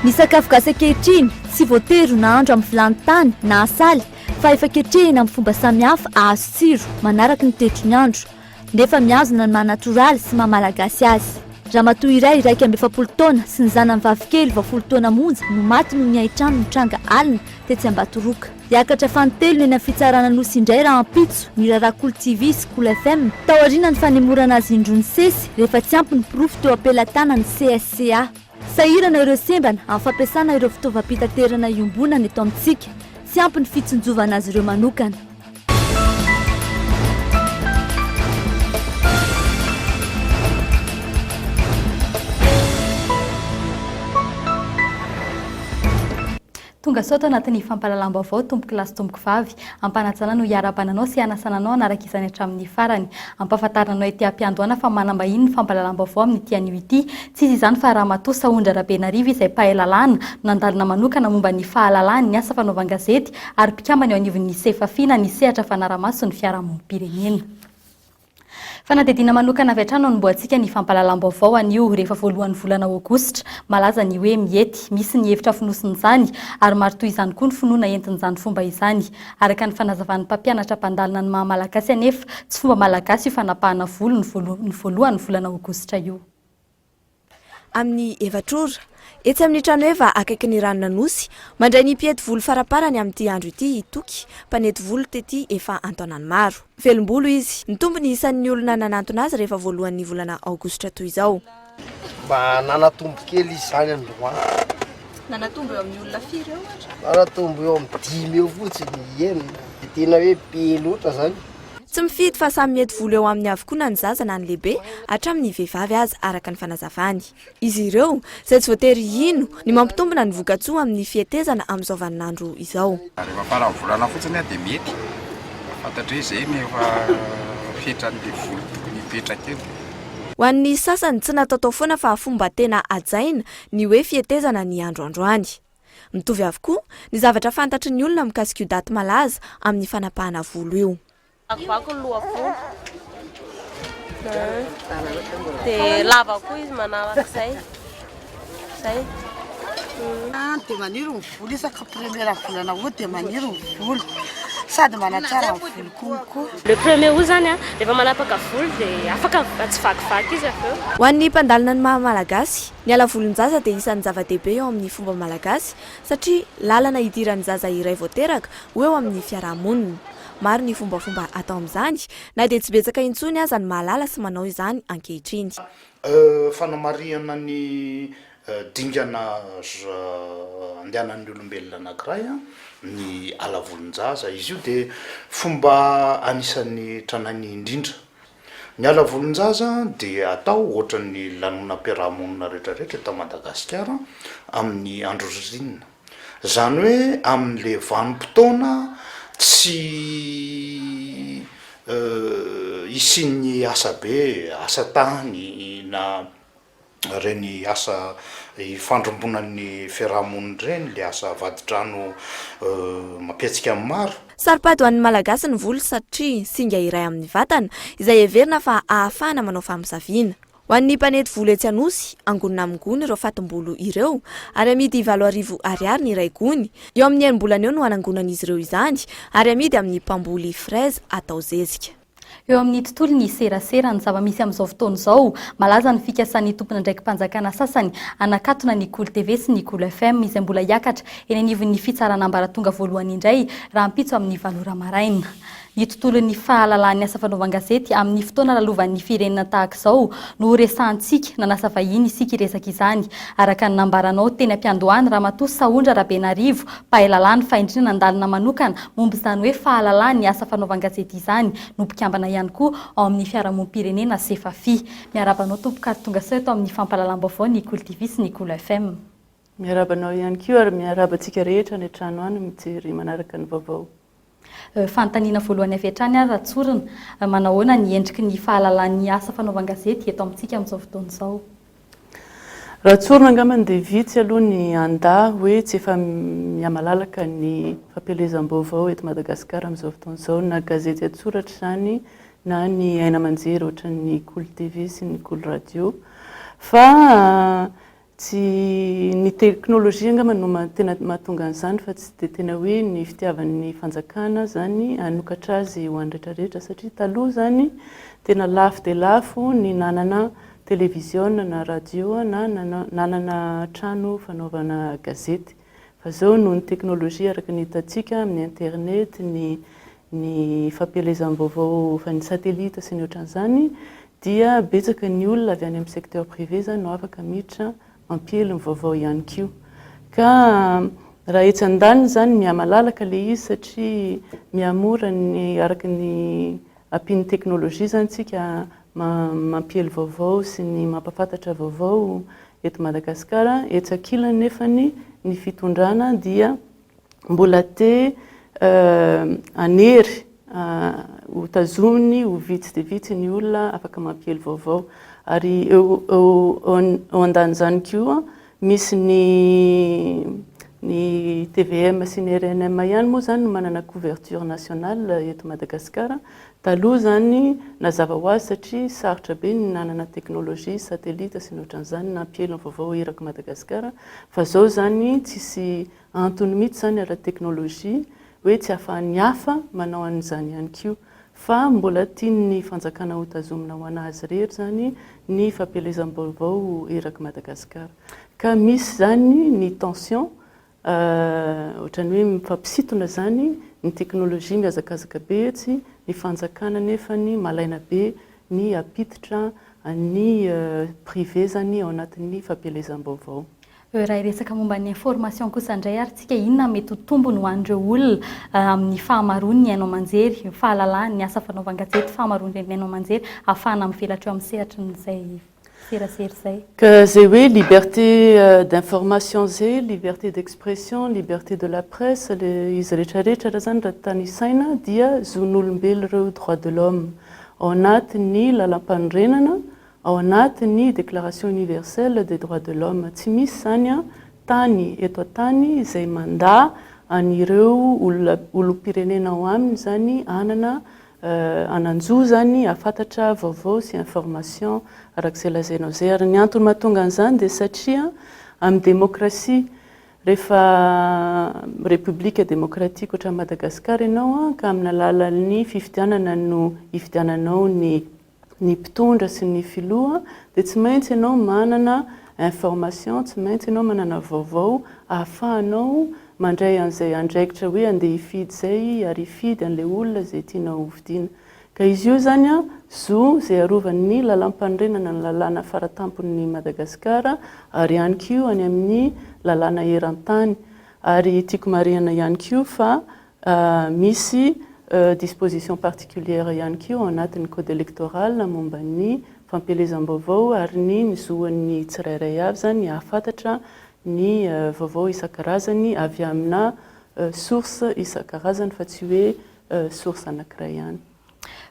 Ny sakafo gasy ankehitriny tsy voatery nahandro amin'ny vilany tany na asaly fa efa ketrehina amin'ny fomba samihafa ahazo tsiro manaraka ny toetriny andro nefa miazona ny maha-natoraly sy maha-malagasy azy. Ramatoa iray 170 taona sy ny zanany vavikely 20 taona monja no maty noho ny aitrano nitranga alina tetsy Ambatoroka. Hiakatra fanontelo eny amin'ny fitsarana nosy indray raha ampitso ny raharaha Cool TV sy Cool FM tao aoriana ny fanemorana azy indrony sesy rehefa tsy ampy ny pirofo teo ampelantanany CSCA. Sahirana ireo sembana amin'ny fampiasana ireo fitaovam-pitaterana iombonana eto amintsika, tsy ampy ny fitsinjovana azy ireo manokana. Tonga soto anatin'ny fampalalam-baovao tompoky lasy tompoky vavy ampanajana no hiara-bananao sy hanasananao anaraka izany hatramin'ny farany ampafantaranao ety ampiandohana fa manambahiny ny fampalalam-baovao amin'ny ity anio ity tsy izy izany fa Ramatoa Saondra Rabenarivo izay mpahay-lalàna nandalina manokana momba ny fahalalany ny asa fanaovan-gazety ary mpikambana eo anivon'ny sefafina ny sehatra fanaramaso ny fiarahamonim-pirenena. Fanadidina manokana avy hatrany anomboantsika ny fampalalam-baovao anio rehefa voalohan'ny volana Aogositra, malaza ny hoe miety, misy ny hevitra finosin'izany ary maro toy izany koa ny finoana entin'izany fomba izany. Araka ny fanazavan'ny mpampianatra mpandalina ny maha-malagasy anefa tsy fomba malagasy io fanapahana volo ny voalohan'ny volana Aogositra io. Amin'ny evatrora etsy amin'ny trano eva akaiky ny ranona nosy mandray ny mpiety volo faraparany amin'ity andro ity toky mpanety volo tety efa antonany maro. Velombolo izy ny tombony isan'ny olona nanantona azy rehefa voalohan'ny volana Aogositra toy izao. Mba nanatombo kely izy zany androany. Nanatombo eo amin'ny olona firy eo? Nanatombo eo amin'ny 10 eo fotsiny enina. Tena hoe be loatra zany. Tsy mifidy fa samy mety volo eo amin'ny avokoa na ny zaza na ny lehibe hatramin'ny vehivavy azy araka ny fanazavany. Izy ireo izay tsy voatery ino ny mampitombona ny vokatsoa amin'ny fihetezana amin'izao vaninandro izao. Rehefa farany volana fotsiny dia mety. Fantatra izay ny efa fetran'ilay volo tokony hipetraka eo. Ho an'ny sasany tsy natao foana fa fomba tena ajaina ny hoe fihetezana ny androandroany. Mitovy avokoa ny zavatra fantatry ny olona mikasika io daty malaza amin'ny fanapahana volo io. Akvako ny lohavolo dia lava koa izy manarak'izay zay. Dia maniry ny volo isaka première volana ao dia maniry ny volo sady manatsara ny volo kokoa. Le premier août zany rehefa manapaka volo dia afaka tsy vakivaky izy avy eo. Ho an'ny mpandalina ny maha-malagasy ny ala volon-jaza dia isan'ny zava-dehibe eo amin'ny fomba malagasy satria lalana hidiran'ny zaza iray voateraka ho eo amin'ny fiarahamonina. Maro ny fombafomba atao amin'izany na dia tsy betsaka intsony aza ny mahalala sy manao izany ankehitriny. Fanamariana ny dingana andehanan'ny olombelona anankiray ny ala volon-jaza izy io dia fomba anisan'ny tranany indrindra. Ny ala volon-jaza dia atao ohatran'ny lanonam-piarahamonina rehetrarehetra eto Madagasikara amin'ny andro ririnina. Zany hoe amin'ilay vanim-potoana tsy isin'ny asa be, asa tany na reny asa fandrombonan'ny fiarahamonina ireny, le asa vadidrano mampiatsika amin'ny maro. Saripady ho an'ny malagasy ny volo satria singa iray amin'ny vatana izay heverina fa ahafahana manao famosaviana. Ho an'ny mpanety volo etsy anosy angonina amin'ny gony ireo fatimbolo ireo ary amidy 7,000 ariary ny iray gony. Eo amin'ny enim-bolana eo no anangonan'izy ireo izany ary amidy amin'ny mpamboly fraise atao zezika. Eo amin'ny tontolo ny serasera ny zava-misy amin'izao fotoana izao, malaza ny fikasan'ny tompona ndraiky mpanjakana sasany anakatona ny Cool TV sy ny Cool FM izay mbola hiakatra eny anivon'ny fitsarana ambaratonga voalohany indray raha ampitso amin'ny 8 maraina. Ny tontolon'ny fahalalan'ny asa fanaovan-gazety amin'ny fotoana lalovan'ny firenena tahaka izao no resahantsika nanasa vahiny isika iresaka izany araka ny nambaranao teny ampiandohany Ramatoa Saondra Rabenarivo mpahay-lalàna fa indrindra nandalina manokana momba izany hoe fahalalan'ny asa fanaovan-gazety izany no mpikambana ihany koa ao amin'ny fiarahamonim-pirenena sefafi. Miarabanao tompoka ary tonga sao eto amin'ny fampalalam-baovao ny Cool TV sy ny Cool FM. Miarabanao ihany koa ary miarabantsika rehetra ny trano any mijery manaraka ny vaovao. Fanontaniana voalohany avy hatrany ary ratsorina manao ahoana ny endriky ny fahalalan'ny asa fanaovan-gazety eto amintsika amin'izao fotoana izao. Ratsorina angambany dia vitsy aloha ny anda hoe tsy efa miamalalaka ny fampielezam-baovao eto Madagasikara amin'izao fotoana izao na gazety atsoratra izany na ny aina aman-jery ohatran'ny Cool TV sy ny Cool Radio fa tsy ny teknôlôjia angamba no tena mahatonga an'izany fa tsy dia tena hoe ny fitiavan'ny fanjakana zany hanokatra azy ho an'rehetrarehetra satria taloha zany tena lafo dia lafo ny nanana télévision na radio na nanana trano fanaovana gazety fa zao noho ny teknôlôjia araka ny hitantsika amin'ny internet ny fampielezam-baovao fa ny satellite sy ny ohatran'izany dia betsaka ny olona avy any amin'ny secteur privé zany no afaka miditra mampiely ny vaovao ihany koa ka raha etsy an-daniny zany miamalalaka le izy satria mihamora ny araka ny ampian'ny teknôlôjia zany tsika mampiely vaovao sy ny mampafantatra vaovao eto Madagasikara etsy ankilany nefany ny fitondrana dia mbola te anery ho tazominy ho vitsy dia vitsy ny olona afaka mampiely vaovao ary eo andan'izany koa misy ny TVM sy ny RNM ihany moa zany no manana couverture nationale eto Madagasikara taloha zany nazava ho azy satria sarotra be ny nanana teknôlôjia satellite sy ny ohatran'izany nampiely ny vaovao eraka Madagasikara fa zao zany tsisy antony mihitsy zany ara teknôlôjia hoe tsy ahafahan'ny hafa manao an'izany ihany koa fa mbola tian'ny fanjakana ho tazomina ho anazy rehetra zany ny fampielezam-baovao eraka Madagasikara ka misy zany ny tension ohatrany hoe mifampisintona zany ny teknôlôjia mihazakazaka be etsy ny fanjakana nefany malaina be ny apititra ny privé zany ao anatin'ny fampielezam-baovao. Raha resaka momba ny information kosa indray ary tsika inona mety ho tombony ho an'ireo olona amin'ny fahamaroany ny hainao manjery, fahalalahany ny asa fanaovan-gazety fahamaroany ny hainao manjery ahafahana mivelatra eo amin'ny sehatrin'izay serasera izay. Ka zay hoe liberté d'information zay, liberté d'expression, liberté de la presse, izy rehetrarehetra zany raha tany saina dia zon'olombelo ireo droit de l'homme ao anatin'ny lalam-panorenana ao anatin'ny déclaration universelle des droits de l'homme tsy misy zany tany eto tany izay manda an'ireo olom-pirenena ao aminy zany ananjo zany afantatra vaovao sy information arak'izay lazainao zay ary ny antony mahatonga an'izany dia satria amin'ny démocratie rehefa république démocratique ohatran'ny Madagasikara ianao ka amin'ny alalan'ny fifidianana no hifidiananao ny mpitondra sy ny filoha dia tsy maintsy ianao manana information, tsy maintsy ianao manana vaovao ahafahanao mandray an'izay andraikitra hoe andeha hifidy zay ary hifidy an'ilay olona zay tianao hovidiana ka izy io zany zo zay arovan'ny lalam-panorenana ny lalàna faratampon'ny Madagasikara ary ihany koa any amin'ny lalàna eran-tany ary tiako marihana ihany koa fa misy disposition particulière ihany koa ao anatin'ny code électoral momba ny fampielezam-baovao ary ny zoan'ny tsirairay avy zany ahafantatra ny vaovao isan-karazany avy amina source isan-karazany fa tsy hoe source anankiray ihany.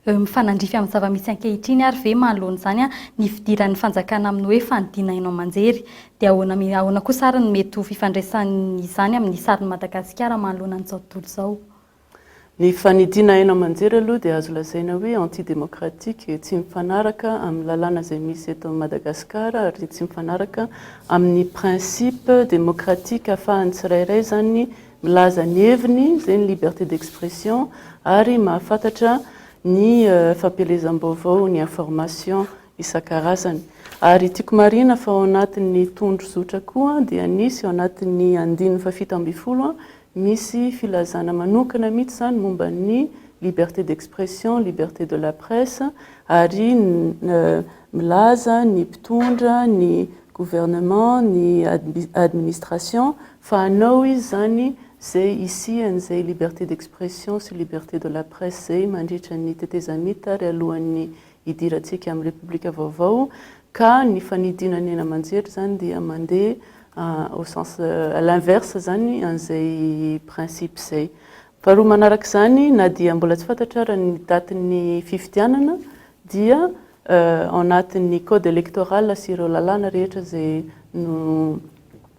Mifanandrify amin'ny zava-misy ankehitriny ary ve manoloana zany ny fidiran'ny fanjakana amin'ny hoe fanidina hainao manjery dia ahoana kosa ary ny mety ho fifandraisan'ny izany amin'ny sarin'ny Madagasikara manoloana an'izao tontolo izao. Ny fanidina hainao manjery aloha dia azo lazaina hoe antidémocratique tsy mifanaraka amin'ny lalàna izay misy eto Madagasikara ary tsy mifanaraka amin'ny principe démocratique ahafahan'ny tsirairay zany milaza ny heviny zay ny liberté d'expression ary mahafantatra ny fampielezam-baovao ny information isan-karazany ary tiako marihana fa ao anatin'ny tondro zotra koa dia nisy ao anatin'ny 15 misy filazana manokana mihitsy zany momba ny liberté d'expression, liberté de la presse ary milaza ny mpitondra ny gouvernement ny administration fa hanao izy zany zay isian'izay liberté d'expression sy liberté de la presse zay mandritra ny tetezamita ary alohan'ny hidirantsika amin'ny république vaovao ka ny fanidinany haina manjery zany dia mandeha au sens à l'inverse zany an'izay principe zay. Faharoa manaraka zany na dia mbola tsy fantatra raha ny datin'ny fifidianana dia ao anatin'ny code électoral sy ireo lalàna rehetra zay no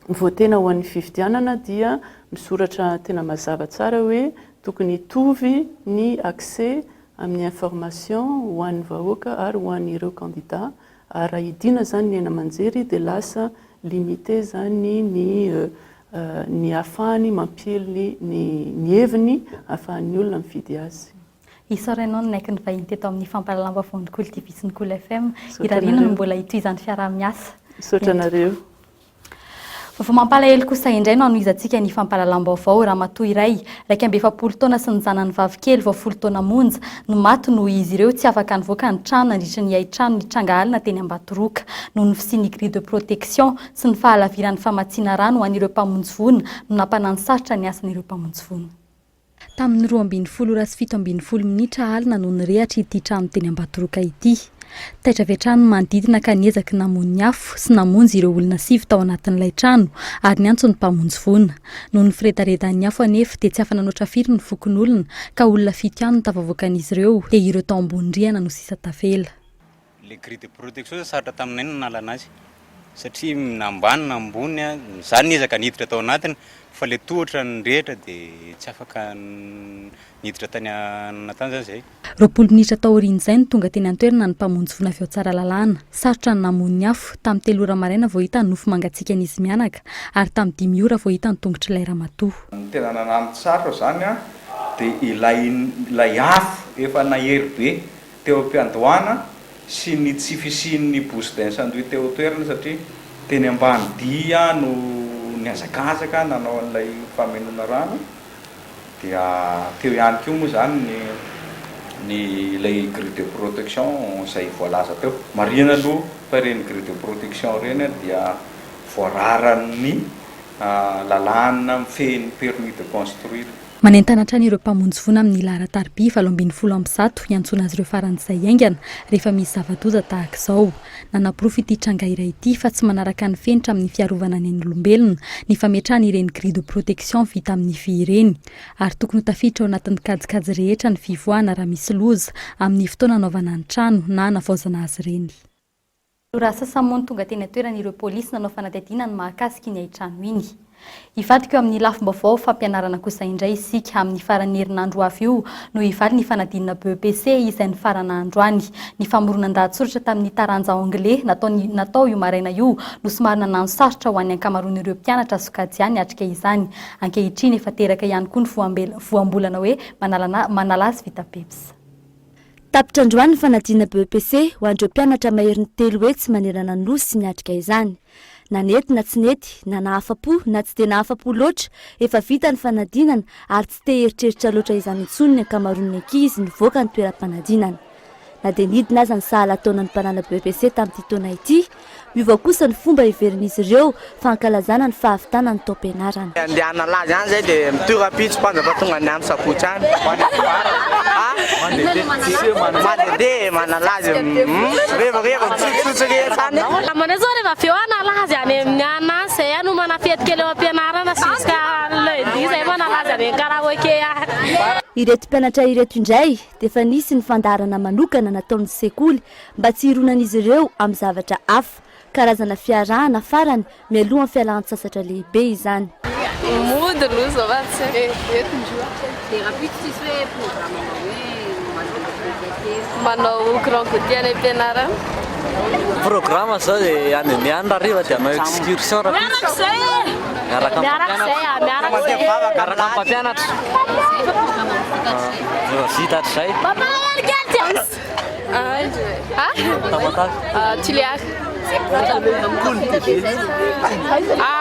votena ho an'ny fifidianana dia misoratra tena mazava tsara hoe tokony hitovy ny accès amin'ny information ho an'ny vahoaka ary ho an'ireo candidat ary idina zany ny haina manjery dia lasa limité zany ny ahafahany mampily ny heviny ahafahan'ny olona mividy azy. Isaoranao naiky ny vahiny teto amin'ny fampahalalam-baovao Cool TV sy ny Cool FM. Irarina no mbola hitohizan'ny fiaraha-miasa. Misaotra anareo. Fa mampalahelo kosa indray no anohizantsika ny fampahalalam-baovao ramatoa iray 27 taona sy ny zanany vavikely 20 taona monja no maty noho izy ireo tsy afaka nivoaka ny trano nandritra ny aitrano ny Trangahalina teny Ambatoroka noho ny fisian'ny grille de protection sy ny fahalaviran'ny famatsiana rano ho an'ireo mpamonjy voina no nampanano sarotra ny asan'ireo mpamonjy voina. Tamin'ny 2:07 minitra alina no nirehatra ity trano teny Ambatoroka ity. Taitra avy trano manodidina ka niezaky namon'ny afo sy namonjy ireo olona 7 tao anatin'ilay trano ary ny antso ny mpamonjy voina. Noho ny firedaredan'ny afo anefa dia tsy afa-nanoatra firy ny fokon'olona ka olona 7 ihany no tafavoakan'izy ireo dia ireo tao ambony rihana no sisa tafela. Le grille de protection sarotra taminay no nalana azy satria nambany nambony zany niezaka niditra tao anatiny fa le tohatra ny rehetra dia tsy afaka niditra tany anatany zany zay. 20 minitra taorian'izay no tonga teny an-toerana ny mpamonjy voina avy ao tsara lalàna. Sarotra ny namon'ny afo tamin'ny 3 ora maraina vao hita ny nofo mangatsiaka an'izy mianaka ary tamin'ny 5 ora vao hita ny tongotr'ilay ramatoa. Tena nanamity sarotra zany dia ilay afo efa nahery be teo am-piandohana sy ny tsy fisian'ny bouche d'incendie teo toerana satria teny ambany dia no niazakazaka nanao an'ilay famenona rano dia teo ihany koa moa zany ny lay grille de protection izay voalaza teo. Marihana aloha fa reny grille de protection reny dia voararan'ny lalàna mifehin'ny permis de construire. Manentana hatrany ireo mpamonjy voina amin'ny laharan-tarobia 27 iantsona azy ireo faran'izay aingana rehefa misy zava-doza tahaka izao. Nanaporofo ity tranga iray ity fa tsy manaraka ny fenitra amin'ny fiarovana ny ain'olombelona ny fametrahana ireny grille de protection vita amin'ny vy ireny ary tokony ho tafiditra ao anatin'ny kajikajy rehetra ny fivoahana raha misy loza amin'ny fotoana anaovana ny trano na anavaozana azy ireny. Raha sasamoa tonga teny an-toerana ireo polisy nanao fanadihadiana ny mahakasika ny aitrano iny. Hivadika eo amin'ny lafim-baovao fampianarana kosa indray isika amin'ny faran'ny herinandro avy io no hivaly ny fanadinana BEPC izay ny farana androany. Ny famoronan-dahatsoratra tamin'ny taranja anglais natao io maraina io no somary nanano sarotra ho an'ny ankamaroan'ireo mpianatra sokajy ihany hatrika izany. Ankehitriny efa teraka ihany koa ny voambolana hoe manala azy vita peps. Tapitra androany ny fanadinana BEPC ho an'ireo mpianatra maherin'ny 3 hoe tsy manerana ny nosy sy ny hatrika izany. Na nety na tsy nety, na nahafapo na tsy dia nahafapo loatra, efa vita ny fanadinana ary tsy te heritreritra loatra izany intsony ny ankamaroan'ny ankizy nivoaka ny toeram-panadinana. Na dia nidina aza ny sahala taona ny mpanala BEPC tamin'ity taona ity, miova kosa ny fomba hiverin'izy ireo fa ankalazana ny fahavitana ny taom-pianarana. Andeha nalaza ihany zay dia mitora-pitso tonga ny amin'ny sakotra any. Mandeha manalazy reva mitsotsotsy rehetra any. Aman'izay zao rehefa avy eo nalazy any amin'ny anasy zay no manafety kely eo am-pianarana jusqu'à lundi zay manalazy any karaoke. Ireto mpianatra ireto indray dia efa nisy ny fandaharana manokana nataon'ny sekoly mba tsy hironan'izy ireo amin'ny zavatra hafa, karazana fiarahana farany mialoha amin'ny fialan-tsasatra lehibe izany. Mody aloha zavatsy manao grand goûter any am-pianarana. Programme zao dia any raha riva dia hanao excursion miaraka mpampianatra vita hatrizay Tiliar.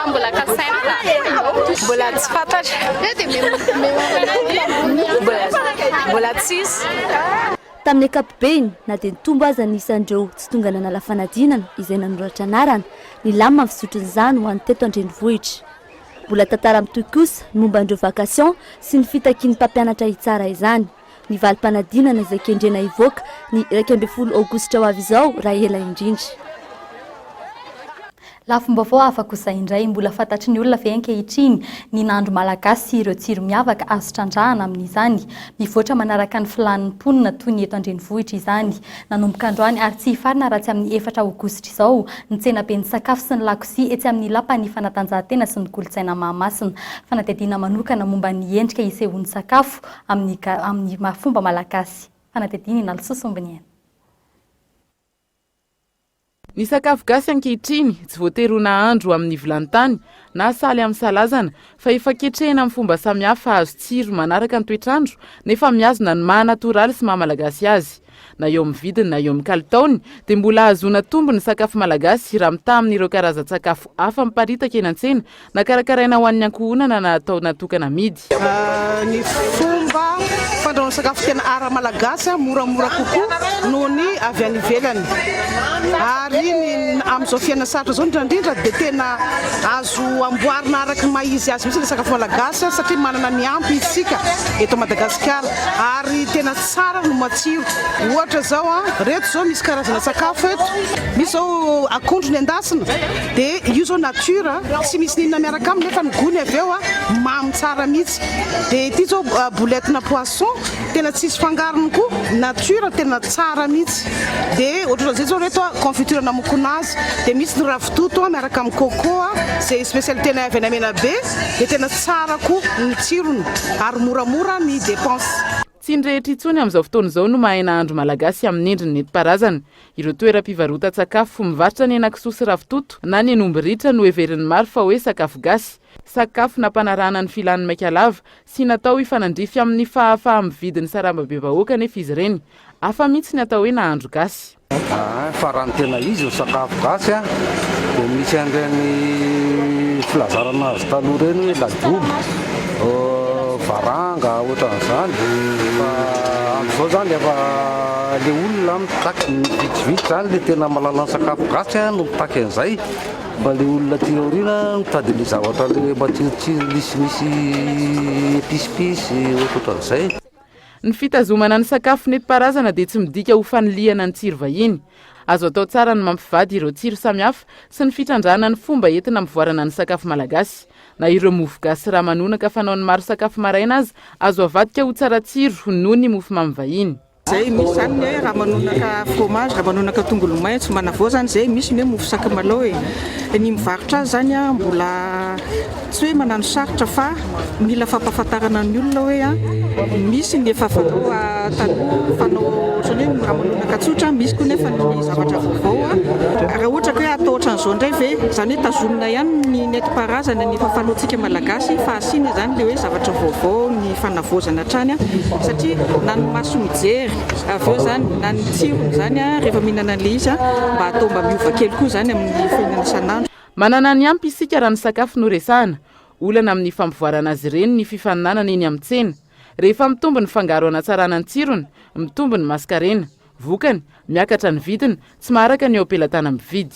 Mbola kasaina. Mbola tsy fantatra. Mbola tsisy. Tamin'ny ankapobeny na dia nitombo aza nisan'ireo tsy tonga nanala fanadinana izay nanoratra anarana ny lamina amin'ny fisotronyizany ho an'ny teto an-drenivohitra. Mbola tantara mitoy kosa ny momba an'ireo vakasion sy ny fitakian'ny mpampianatra hitsara izany. Ny valim-panadinana izay kendrena hivoaka ny 12 aogositra ho avy izao raha ela indrindra. Lafim-baovao hafa kosa indray mbola fantatry ny olona fe ankehitriny ny nandro malagasy sy ireo tsiro miavaka azo trandrahana amin'izany. Mivoatra manaraka ny filan'ny mponina toy ny eto an-drenivohitra izany. Nanomboka androany ary tsy hifarina raha tsy amin'ny 4 aogositra izao ny tsenaben'ny sakafo sy ny lakosia etsy amin'ny lapan'ny fanatanjahantena sy ny kolontsaina Mahamasina. Fanadihadiana manokana momba ny endrika isehoan'ny sakafo amin'ny fomba malagasy. Fanadihadiana Nalsosombiniana. Ny sakafo gasy ankehitriny tsy voatery ho nahandro amin'ny vilany-tany na saly amin'ny salazana fa efa ketrehina amin'ny fomba samihafa azo tsiro manaraka ny toetrandro nefa mihazona ny maha-natoraly sy maha-malagasy azy. Na eo amin'ny vidiny na eo amin'ny kalitaony dia mbola ahazoana tombo ny sakafo malagasy raha mitaha amin'ireo karazan-tsakafo hafa miparitaka eny an-tsena na karakaraina ho an'ny ankohonana na atao natokana amidy. Ny fomba fandrahoana sakafo tena ara-malagasy moramora kokoa noho ny avy any ivelany. Ary amin'izao fiainana sarotra izao indrindra dia tena azo amboarina araka ny maha-izy azy mihitsy ny sakafo malagasy satria manana ny ampy isika eto Madagasikara ary tena tsara no matsiro. Ohatra zao reto zao misy karazana sakafo eto, misy zao akondro ny endasina dia io zao natura tsy misy ninona miaraka aminy nefa ny gony avy eo mamy tsara mihitsy. Dia ity zao boulettina poisson tena tsisy fangarony koa, natura tena tsara mihitsy. Dia ohatran'izay zao reto confiture na mokonazy, dia misy ny ravitoto miaraka amin'ny coco zay spécialité avy any Menabe dia tena tsara koa ny tsirony ary moramora ny dépense. Tsy indrehetra itsony amin'izao fotoana izao no mahay nahandro malagasy amin'ny endriny nentim-paharazana. Ireo toeram-pivarotan-tsakafo mivarotra ny henan-kisoa sy ravitoto na ny henomby ritra no heveriny maro fa hoe sakafo gasy. Sakafo nampanarahana ny filan'ny maika lava sy natao hifanandrify amin'ny fahafaha amin'ny vidiny saramba be vahoaka nefa izy ireny. Hafa mihitsy ny atao hoe nahandro gasy. Farany tena izy sakafo gasy dia misy an'ireny filazarana azy taloha ireny hoe ladobo, varanga ohatran'izany. Amin'izao zany efa le olona mitaky vitsivitsy zany le tena mahalala ny sakafo gasy no mitaky an'izay. Fa le olona ty aoriana mitady le zavatra le matsirotsiro misy episipitsy ohatran'izay. Ny fitazomana ny sakafo nentim-paharazana dia tsy midika ho faniliana ny tsiro vahiny. Azo atao tsara ny mampivady ireo tsiro samihafa sy ny fitrandrana ny fomba entina mivoarana ny sakafo malagasy. Na ireo mofo gasy raha manonaka fanao ny maro sakafo maraina azy, azo avadika ho tsara tsiro noho ny mofo mamy vahiny. Zay misy zany hoe raha manonaka fromage, raha manonaka tongolo maitso manavao zany zay misy hoe mofo sakamalaho ny mivarotra azy zany mbola tsy hoe manano sarotra fa mila fampahafantarana ny olona hoe misy ny efa fanao raha manonaka tsotra, misy koa nefa ny zavatra vaovao. Raha ohatra hoe atao ohatran'izao indray ve zany hoe tazomina ihany ny nentim-paharazana ny fafanoantsika malagasy fa asiana zany le hoe zavatra vaovao ny fanavozana hatrany satria na ny maso mijery avy eo zany na ny tsirony zany rehefa mihinana le izy mba atao mba miova kely koa zany amin'ny fihinana isan'andro. Manana ny ampy isika raha ny sakafo no resahana. Olana amin'ny fampivoarana azy ireny ny fifaninanana eny amin'ny tsena. Rehefa mitombo ny fangaro hanatsarana ny tsirony, mitombo ny maskarena, vokany, miakatra ny vidiny, tsy maharaka ny eo am-pelatana mividy.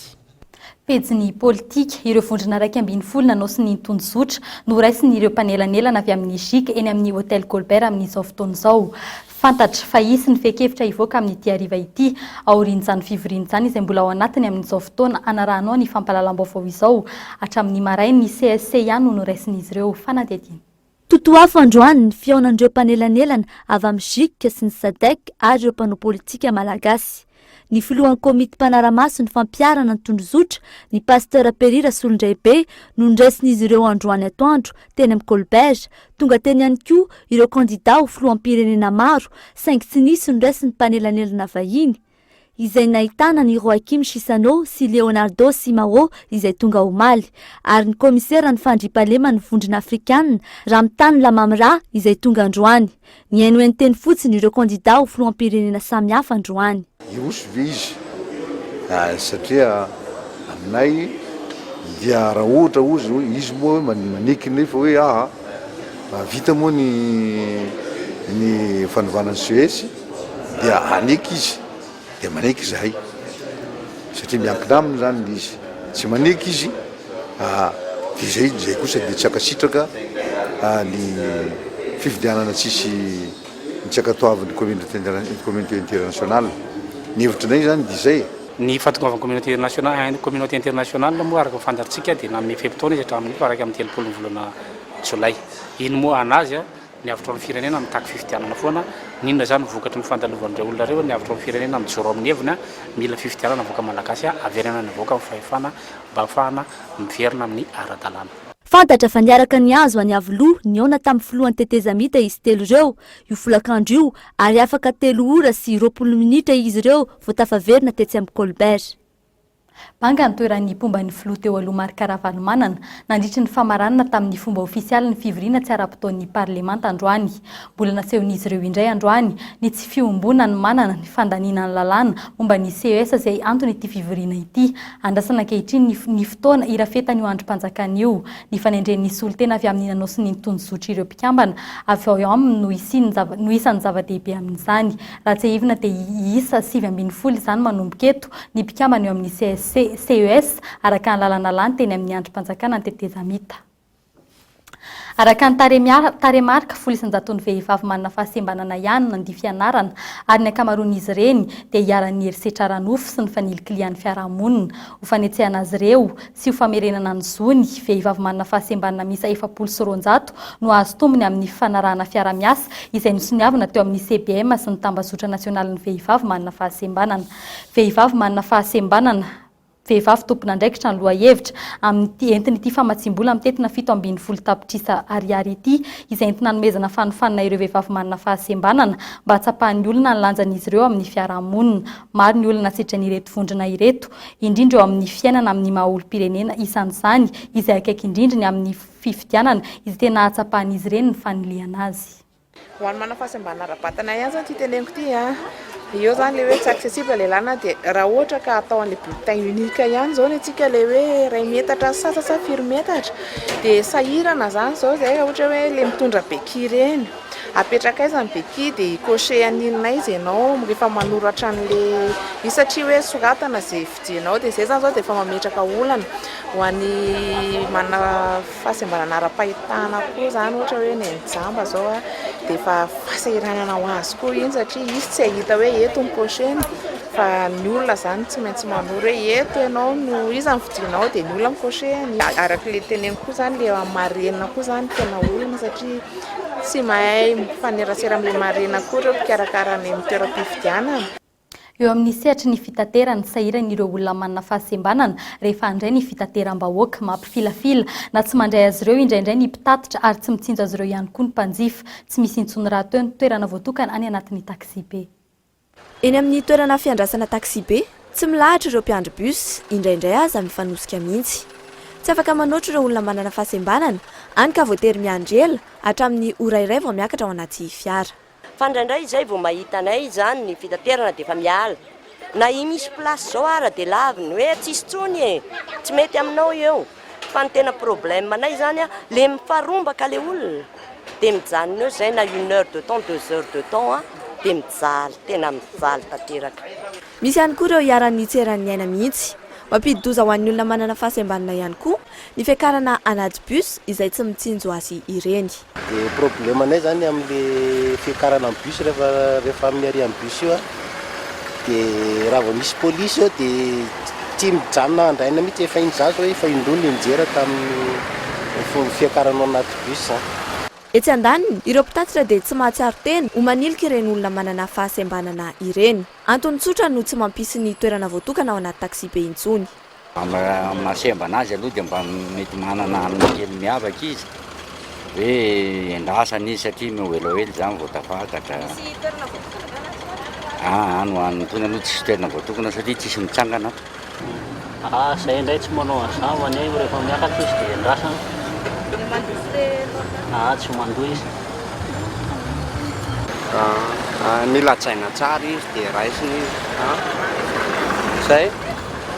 Pejiny politika, ireo vondrona 2.7 nanosy ny tondrozotra no raisin'ireo mpanelanelana avy amin'ny Ejika eny amin'ny hôtel Colbert amin'izao fotoana izao. Fantatra fa isy ny fekevitra hivoaka amin'ny hariva ity aorian'izany fivoriana izany izay mbola ao anatiny amin'izao fotoana anarahanao ny fampahalalam-baovao izao hatramin'ny marainy ny CSC ihany no raisin'izy ireo fanadihadiana. Totoafo androany ny fiaonan'ireo mpanelanelana avy amin'ny Ejika sy ny SADC ary ireo mpanao politika malagasy. Ny filohan'ny komity mpanaramaso ny fampiarana ny tondrozotra, ny pasteur Perira Solondraibe no niraisin'izy ireo androany atoandro teny amin'ny Colbert. Tonga teny ihany koa ireo kandidata ho filoham-pirenena maro saingy tsy nisy niraisin'ny mpanelanelana vahiny izay nahitana ny Joaquim Chissano sy Leonardo Simao izay tonga omaly ary ny komisera ny fandriam-pahalema ny vondrona afrikanina Ramtane Lamamra izay tonga androany. Ny haino ny teny fotsiny ireo kandidata ho filoham-pirenena samihafa androany. Iosy ve izy satria aminay dia raha ohatra izy moa maniky nefa hoe vita moa ny fanovana ny Suède dia aneky izy dia maneky zahay satria miankina aminy zany izy tsy maneky izy dia zay kosa dia tsy akasitraka ny fifidianana tsisy tsy akatoavin'ny communauté internationale. Ny hevitrinay zany dia zay. Ny fahatongavan'ny communauté internationale moa araka fandarintsika dia namin'ny feptaona izy hatramin'ny araka amin'ny 30 volana Jolay. Iny moa anazy ny avitro ny firenena mitaky fifidianana foana, ninona zany vokatry ny fandalovan'ireo olona ireo ny avitro ny firenena mijoro amin'ny heviny mila fifidianana voaka malagasy averana ny voaka amin'ny fahefana mba ahafahana miverina amin'ny ara-dalàna. Fantatra fa niaraka ny azo any avoloha ny aona tamin'ny filohan'ny tetezamita izy telo ireo io folakandro io ary afaka 3 ora sy 20 minitra izy ireo vao tafaverina tetsy amin'ny Colbert. Banga ny toeran'ny pomban'ny filoha teo aloha Marc Ravalomanana nandritry ny famaranana tamin'ny fomba ofisialy ny fivoriana tsy ara-potoan'ny parlemanta androany. Mbola nasehon'izy ireo indray androany ny tsy fiombona ny manana ny fandaniana ny lalàna momba ny CES izay antony ity fivoriana ity. Andrasana ankehitriny ny fotoana irafetany io androm-panjakana io. Ny fanendren'ny solitena avy amin'ny nanao sy ny tonjozotra ireo mpikambana avy ao aminy no isan'ny zava-dehibe amin'izany. Raha tsy hivina dia isa 7 izany manomboka eto ny mpikambana eo amin'ny CES araka ny lalana lany teny amin'ny androm-panjakana ny tetezamita. Araka ny taremarika 100 vehivavy manana fahasembanana ihany nandia fianarana ary ny akamaroan'izy ireny dia hiara-ny herisetra ara-nofo sy ny fanilikilia ny fiarahamonina. Ho fanetsehana azy ireo sy ho famerenana ny zony, vehivavy manana fahasembanana misa 700 no azo tombony amin'ny fanarahana fiara-miasa izay nosoniavina teo amin'ny CBM sy ny tambazotra nasionaly ny vehivavy manana fahasembanana. Vehivavy manana fahasembanana vehivavy tompona andraikitra ny loha hevitra amin'ny entin'ity famatsimbola amin'ny tetina 720 tapitrisa ariary ity izay entina nomezana fanofanana ireo vehivavy manana fahasembanana mba hatsapahan'ny olona ny lanjan'izy ireo amin'ny fiarahamonina. Maro ny olona sitrany ireto vondrona ireto, indrindra eo amin'ny fiainana amin'ny maha-olom-pirenena isan'izany izay akaiky indrindra ny amin'ny fifidianana izay tena hatsapahan'izy ireny ny faniliana azy. Ho an'ny manana fahasembanana ara-batana ihany zany ty teneniko ty eo zany le hoe tsy accessible le lana dia raha ohatra ka atao an'le bulletin unique ihany zao ny antsika le hoe 2 metatra sasa 4 metatra dia sahirana zany zao zay ohatra hoe le mitondra beki ireny apetraka aizany beki dia cocher aninina izy ianao rehefa manoratra an'le izy satria hoe soratana izay fidinao dia zay zany zao dia efa mametraka olana ho an'ny manana fahasembanana ara-pahitana koa zany ohatra hoe ny jamba zao dia efa fahasahiranana ho azy koa iny satria izy tsy ahita hoe eto ny cocher fa ny olona zany tsy maintsy manoro hoe eto ianao no izy ny fidinao dia ny olona cocher araka le teneniko koa zany le amarenina koa zany tena olana satria tsy mahay mifanerasera amin'le marena koa ireo mpikarakara ny toeram-pifidianana. Eo amin'ny sehatry ny fitaterana sahirana ireo olona manana fahasembanana rehefa andray ny fitateram-bahoaka mampifilafila na tsy mandray azy ireo indraindray ny mpitatitra ary tsy mitsinjo azy ireo ihany koa ny mpanjifa. Tsy misy intsony raha teo ny toerana voatokana any anatin'ny taxi be. Eny amin'ny toerana fiandrasana taxi be tsy milahatra ireo mpiandry bus indraindray aza mifanosika mihitsy. Tsy afaka manoatra ireo olona manana fahasembanana any ka voatery miandry ela hatramin'ny ora iray vao miakatra ao anaty fiara. Fandraindray izay vao mahitanay zany ny fitaterana dia efa miala. Na i misy plasy zao ara dia laviny hoe tsisy tsony tsy mety aminao eo. Fa ny tena problème anay zany le mifarombaka le olona dia mijanona eo zay na 1 heure de temps 2 heures de temps dia mijaly tena mijaly tanteraka. Misy ihany koa ireo hiara-ny tseran'ny aina mihitsy. Mampidi-doza ho an'ny olona manana fahasembanana ihany koa ny fiakarana anaty bus izay tsy mitsinjo azy ireny. Dia problème anay zany amin'le fiakarana amin'ny bus rehefa amin'ny arian'ny bus io dia raha vao misy polisy eo dia tsy mijanona andraina mihitsy efa injazo hoe efa indrony injera tamin'ny fiakaranao anaty bus. Etsy andaniny ireo mpitatitra dia tsy mahatsiaro tena ho manilika ireny olona manana fahasembanana ireny. Antony tsotra no tsy mampisy ny toerana voatokana ao anaty taxi be intsony. Mahasemba azy aloha dia mba mety manana amin'ny kely miavaka izy hoe endrasana izy satria mioelaoely zany vao tafakatra. No antony aloha tsisy toerana voatokana satria tsisy mitsangana. Zay indray tsy manao an'izany ho anay rehefa miakatra izy dia endrasana. Tsy mandoa izy. Milatsaina tsara izy dia raisiny izy. Zay.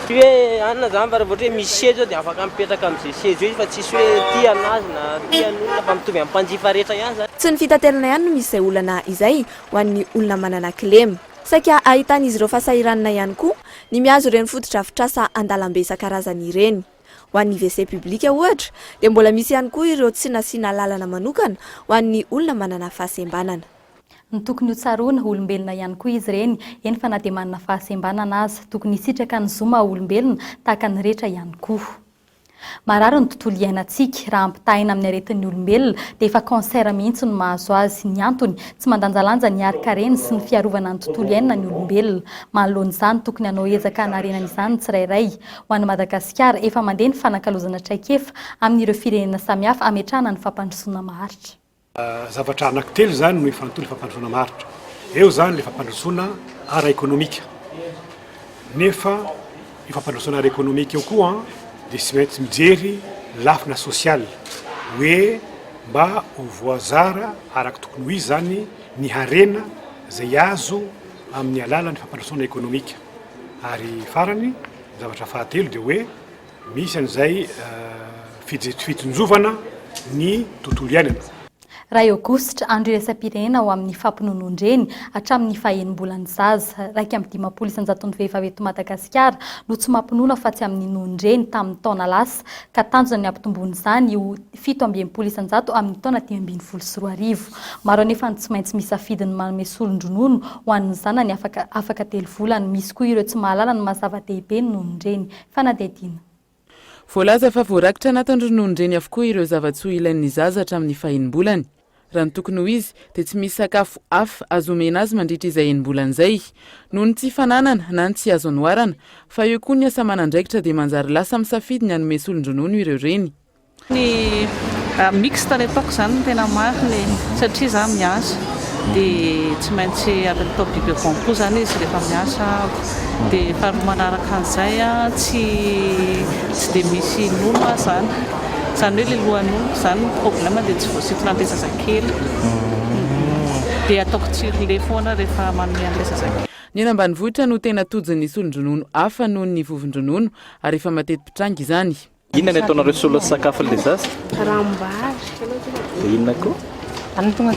Tsy hoe anona zany fa rehefa ohatra hoe misy sezy dia afaka mipetraka amin'izay sezy io fa tsisy hoe tia anazy na tia an'olona fa mitovy amin'ny mpanjifa rehetra ihany zany. Tsy ny fitaterana ihany no misy izay olana izay ho an'ny olona manana kilema. Saika ahitan'izy ireo fahasahiranana ihany koa ny mihazo ireny fotodrafitrasa an-dalambe isan-karazany ireny. Ho an'ny WC publika ohatra dia mbola misy ihany koa ireo tsy nasiana lalana manokana ho an'ny olona manana fahasembanana. Ny tokony ho tsaroana olombelona ihany koa izy ireny, eny fa na dia manana fahasembanana azy, tokony hisitraka ny zoma olombelona tahaka ny rehetra ihany koa. Marary ny tontolo iainantsika raha ampitahina amin'ny aretin'ny olombelona dia efa kansera mihitsy no mahazo azy. Ny antony tsy mandanjalanja ny arika-reny sy ny fiarovana ny tontolo iainana ny olombelona. Manoloan'izany tokony hanao ezaka hanarenana izany tsirairay. Ho an'i Madagasikara efa mandeha ny fanakalozana traikefa amin'ireo firenena samihafa ametrahana ny fampandrosoana maharitra. Zavatra anankitelo zany no ifantolo fampandrosoana maharitra. Eo zany le fampandrosoana ara-ekonomika. Nefa io fampandrosoana ara-ekônomika eo koa dia tsy maintsy mijery lafina sosialy hoe mba ho voazara araka tokony ho izy zany ny harena zay azo amin'ny alalan'ny fampandrosoana ekônomika. Ary farany zavatra fahatelo dia hoe misy an'izay fitonjovana ny tontolo iainana. Raha Aogositra andro iraisam-pirenena ho amin'ny fampinonon-dreny hatramin'ny fahenim-bolany zaza raiky amin'ny 10 isanjaton'ny vehivavy eto Madagasikara no tsy mampinoana fa tsy amin'ny non-dreny tamin'ny taona lasa ka tanjona ny ampitomboiny izany io 17 isanjato amin'ny taona 2024. Maro anefa tsy maintsy misafidy ny manome solon-dronono ho an'ny zanany afaka 3 volana. Misy koa ireo tsy mahalala ny mazava-dehibe ny non-dreny. Fanadihadiana. Voalaza fa voarakitra anatin'ny rononon-dreny avokoa ireo zava-tsy ho ilain'ny zaza hatramin'ny fahenim-bolany. Raha ny tokony ho izy dia tsy misy sakafo hafa azo omena azy mandritra izay enim-bolana izay noho ny tsy fananana na ny tsy azo anoarana fa eo koa ny asa aman'andraikitra dia manjary lasa misafidy ny hanome solon-dronono ireo reny. Ny mixte ny ataoko izany no tena mariny satria za miasa dia tsy maintsy atao biby concours zany izy rehefa miasa dia faharoa manaraka an'izay tsy dia misy nono zany. Zany hoe le lohan'olo zany problème dia tsy voasintona an'ilay zazakely dia ataoko tsirole foana rehefa manome an'ilay zazakely. Ny eny ambanivohitra no tena tojin'ny solon-dronono hafa noho ny vovon-dronono ary efa mateti-pitranga izany. Inona ny ataonareo solo sakafo le zaza? Rambary. Dia inona koa? Ronono.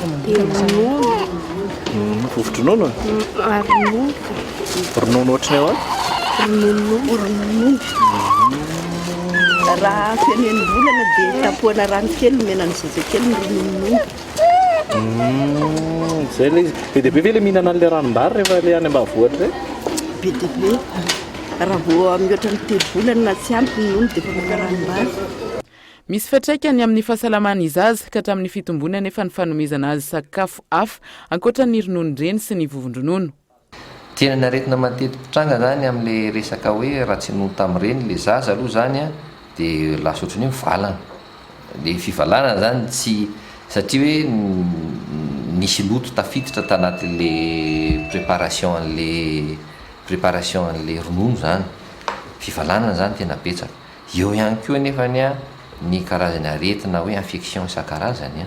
Vovon-dronono? Ronono ohatrany ahoana? Ronono. Raha fianenim-bolana dia tapohana rano kely menany zazakely ny ronono. Zay le izy. Be dia be ve le mihinana an'ilay ranom-bary rehefa le any ambanivohitra zay? Be dia be. Raha vao mihoatra ny 3 volana na tsy ampy ny nono dia efa maka ranom-bary. Misy fiantraikany amin'ny fahasalamany zaza ka hatramin'ny fitombony anefa ny fanomezana azy sakafo hafa ankoatra ny rononon-dreny sy ny vovon-dronono. Tena ny aretina mateti-pitranga zany amin'ilay resaka hoe raha tsy nono tamin'ireny le zaza aloha zany dia lasa ohatran'ny mivalana. Dia fivalana zany tsy satria hoe nisy loto tafiditra tanatin'le préparation an'le ronono zany. Fivalana zany tena betsaka. Eo ihany koa nefa ny karazany aretina hoe infection isan-karazany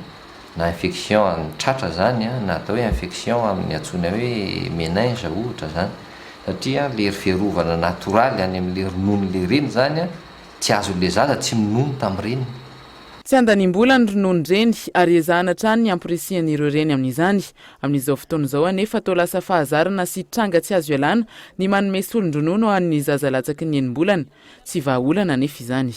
na infection tratra zany na atao hoe infection amin'ny antsoina hoe méninge ohatra zany satria le fiarovana natoraly any amin'le ronono le reny zany tsy azon'le zaza tsy minono tamin'ireny. Tsy andanimbola ny rononon-dreny ary ezahana hatrany ny ampirisian'ireo reny amin'izany. Amin'izao fotoana izao anefa atao lasa fahazarana sy tranga tsy azo ialana ny manome solon-dronono ho an'ny zaza latsaky ny enim-bolana. Tsy vahaolana anefa izany.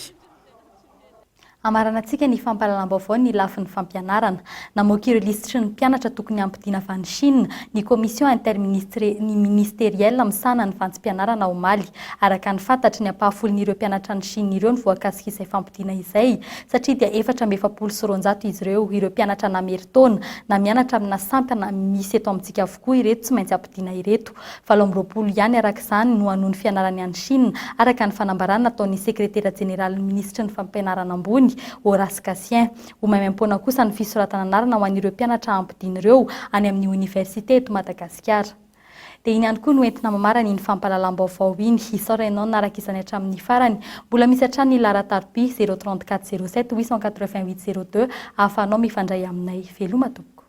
Amaranantsika ny fampahalalam-baovao ny lafin'ny fampianarana. Namoaka ireo lisitry ny mpianatra tokony ampidiana avy any Chine ny commission interministérielle misana ny vansim-pianarana omaly. Araka ny fantatry ny ampahafolin'ireo mpianatra ny Chine ireo ny voakasika izay fampidiana izay satria dia 4,900 izy ireo mpianatra na meritona na mianatra amina sampana misy eto amintsika avokoa ireto tsy maintsy ampidiana ireto. 720 ihany araka izany no hanony fianarany any Chine araka ny fanambarana ataon'ny sekretera jeneraly ministry ny fampianarana ambony Horace Cassien. Homaimaim-poana kosa ny fisoratana anarana ho an'ireo mpianatra ampidiana ireo any amin'ny université eto Madagasikara. Dia iny ihany koa no entina mamarana iny fampahalalam-baovao iny isaora ianao naraka izany hatramin'ny farany. Mbola misy hatrany ny Laratarpi 034 07 888 02 ahafahanao mifandray aminay. Veloma tompoko.